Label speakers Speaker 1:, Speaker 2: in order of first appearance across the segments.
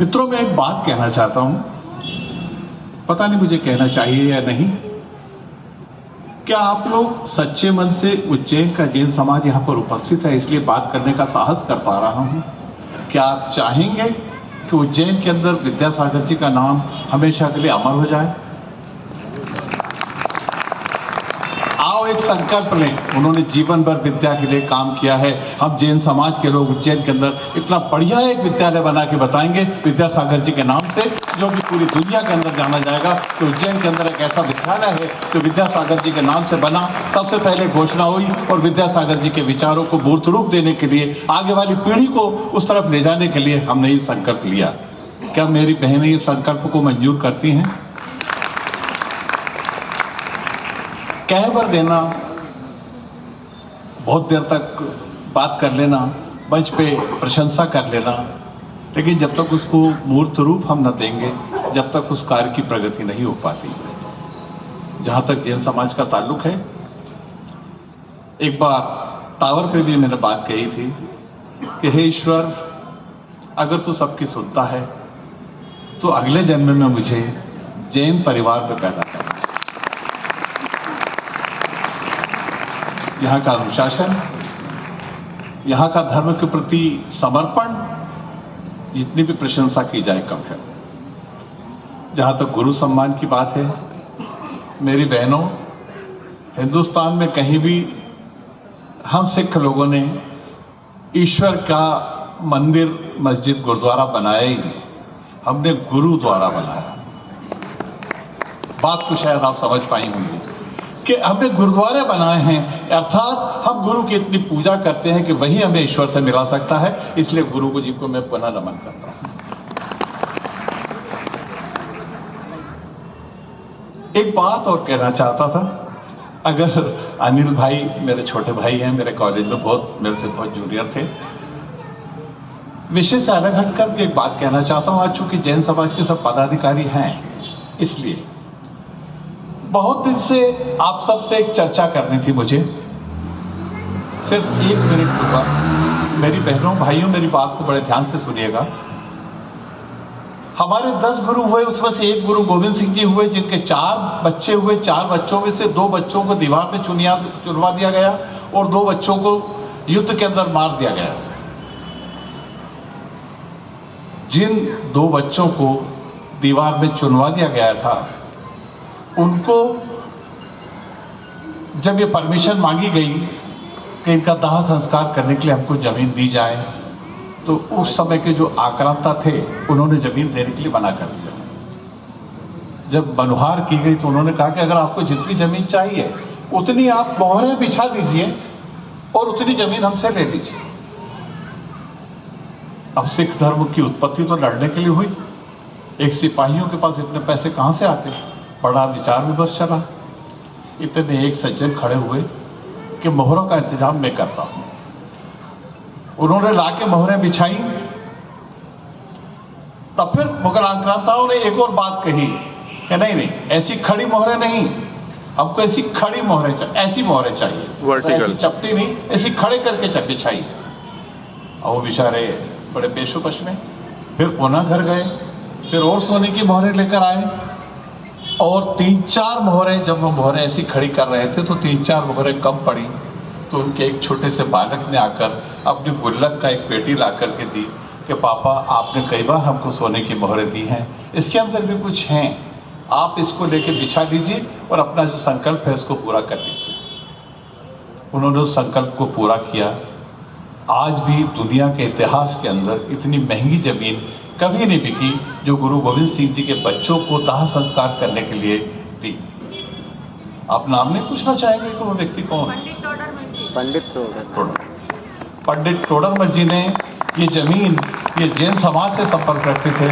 Speaker 1: मित्रों, मैं एक बात कहना चाहता हूं, पता नहीं मुझे कहना चाहिए या नहीं। क्या आप लोग सच्चे मन से उज्जैन का जैन समाज यहां पर उपस्थित है इसलिए बात करने का साहस कर पा रहा हूं? क्या आप चाहेंगे कि उज्जैन के अंदर विद्यासागर जी का नाम हमेशा के लिए अमर हो जाए? आओ एक संकल्प लें। उन्होंने जीवन भर विद्या के लिए काम किया है। हम जैन समाज के लोग उज्जैन के अंदर इतना बढ़िया एक विद्यालय बना के बताएंगे विद्यासागर जी के नाम से, जो कि पूरी दुनिया के अंदर जाना जाएगा कि उज्जैन के अंदर एक ऐसा विद्यालय है जो विद्यासागर जी के नाम से बना। सबसे पहले घोषणा हुई और विद्यासागर जी के विचारों को मूर्त रूप देने के लिए, आगे वाली पीढ़ी को उस तरफ ले जाने के लिए हमने ये संकल्प लिया। क्या मेरी बहनें ये संकल्प को मंजूर करती हैं? कह भर देना, बहुत देर तक बात कर लेना, मंच पे प्रशंसा कर लेना, लेकिन जब तक उसको मूर्त रूप हम न देंगे, जब तक उस कार्य की प्रगति नहीं हो पाती। जहां तक जैन समाज का ताल्लुक है, एक बार टावर पे भी मैंने बात कही थी कि हे ईश्वर, अगर तू सबकी सुनता है तो अगले जन्म में मुझे जैन परिवार में पैदा कर। यहाँ का अनुशासन, यहाँ का धर्म के प्रति समर्पण, जितनी भी प्रशंसा की जाए कम है। जहाँ तक गुरु सम्मान की बात है, मेरी बहनों, हिंदुस्तान में कहीं भी हम सिख लोगों ने ईश्वर का मंदिर, मस्जिद, गुरुद्वारा बनाया ही नहीं। हमने गुरुद्वारा बनाया। बात को शायद आप समझ पाई होंगी कि हमने गुरुद्वारे बनाए हैं, अर्थात हम गुरु की इतनी पूजा करते हैं कि वही हमें ईश्वर से मिला सकता है। इसलिए गुरु जी को मैं पुनः नमन करता हूं। एक बात और कहना चाहता था। अगर अनिल भाई मेरे छोटे भाई हैं, मेरे कॉलेज में मेरे से बहुत जूनियर थे, विषय से अलग हटकर भी एक बात कहना चाहता हूं। आज चूंकि जैन समाज के सब पदाधिकारी हैं, इसलिए बहुत दिन से आप सबसे एक चर्चा करनी थी मुझे। सिर्फ 1 मिनट होगा। मेरी बहनों, भाइयों, मेरी बात को बड़े ध्यान से सुनिएगा। हमारे 10 गुरु हुए, उसमें से एक गुरु गोविंद सिंह जी हुए, जिनके 4 बच्चे हुए। 4 बच्चों में से 2 बच्चों को दीवार में चुनवा दिया गया और 2 बच्चों को युद्ध के अंदर मार दिया गया। जिन 2 बच्चों को दीवार में चुनवा दिया गया था, उनको जब ये परमिशन मांगी गई कि इनका दाह संस्कार करने के लिए हमको जमीन दी जाए, तो उस समय के जो आक्रांता थे, उन्होंने जमीन देने के लिए मना कर दिया। जब मनुहार की गई तो उन्होंने कहा कि अगर आपको जितनी जमीन चाहिए उतनी आप मोहरें बिछा दीजिए और उतनी जमीन हमसे ले लीजिए। अब सिख धर्म की उत्पत्ति तो लड़ने के लिए हुई। एक सिपाहियों के पास इतने पैसे कहां से आते? बड़ा विचार विमर्श चला। इतने एक सज्जन खड़े हुए कि मोहरों का इंतजाम मैं करता हूं। उन्होंने लाके मोहरें बिछाई। तब फिर मुगल आक्रांताओं ने एक और बात कही कि नहीं, ऐसी खड़ी मोहरें नहीं, हमको ऐसी खड़ी मोहरें चाहिए, ऐसी मोहरें चाहिए, ऐसी चपटी नहीं, ऐसी खड़े करके बिछाई। और वो बेचारे बड़े पेशोपश में फिर पुनः घर गए, फिर और सोने की मोहरें लेकर आए और 3-4 मोहरें, जब वो मोहरें ऐसी खड़ी कर रहे थे तो 3-4 मोहरें कम पड़ी। तो उनके एक छोटे से बालक ने आकर अपनी गुल्लक का एक पेटी ला करके दी कि पापा, आपने कई बार हमको सोने की मोहरें दी हैं, इसके अंदर भी कुछ हैं, आप इसको लेके बिछा दीजिए और अपना जो संकल्प है उसको पूरा कर लीजिए। उन्होंने उस संकल्प को पूरा किया। आज भी दुनिया के इतिहास के अंदर इतनी महंगी जमीन कभी नहीं बिकी जो गुरु गोविंद सिंह जी के बच्चों को दाह संस्कार करने के लिए दी। आप नाम नहीं पूछना चाहेंगे कि वो व्यक्ति कौन? पंडित टोडरमल जी ने ये जमीन, ये जैन समाज से संपर्क रखते थे।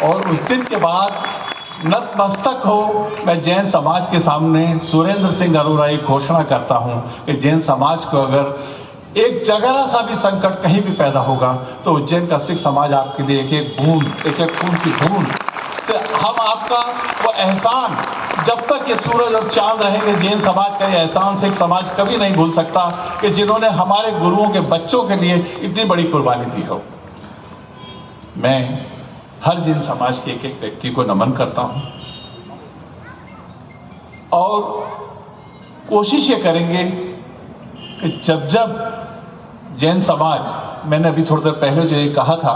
Speaker 1: और उस दिन के बाद नतमस्तक हो मैं जैन समाज के सामने सुरेंद्र सिंह अरोड़ा की घोषणा करता हूं कि जैन समाज को अगर एक जगह सा भी संकट कहीं भी पैदा होगा तो उज्जैन का सिख समाज आपके लिए एक एक खून की बूंद से हम आपका वो एहसान, जब तक ये सूरज और चांद रहेंगे, जैन समाज का ये एहसान सिख समाज कभी नहीं भूल सकता कि जिन्होंने हमारे गुरुओं के बच्चों के लिए इतनी बड़ी कुर्बानी दी हो। मैं हर जैन समाज के एक एक व्यक्ति को नमन करता हूं और कोशिश ये करेंगे कि जब जब जैन समाज, मैंने अभी थोड़ी देर पहले जो ये कहा था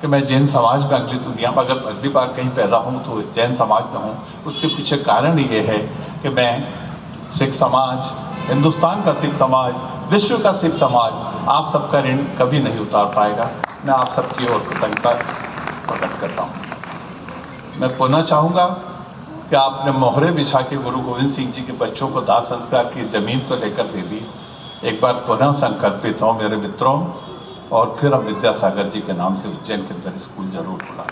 Speaker 1: कि मैं जैन समाज में अगली दुनिया में अगर अगली बार कहीं पैदा हूं तो जैन समाज में हूं, उसके पीछे कारण ये है कि मैं सिख समाज, हिंदुस्तान का सिख समाज, विश्व का सिख समाज आप सबका ऋण कभी नहीं उतार पाएगा। मैं आप सबकी ओर कृतज्ञता प्रकट करता हूं। मैं पुनः चाहूंगा कि आपने मोहरे बिछा के गुरु गोविंद सिंह जी के बच्चों को दाह संस्कार की जमीन तो लेकर दे दी। एक बार पुनः संकल्पित हो मेरे मित्रों, और फिर हम विद्यासागर जी के नाम से उज्जैन के अंदर स्कूल जरूर खुला।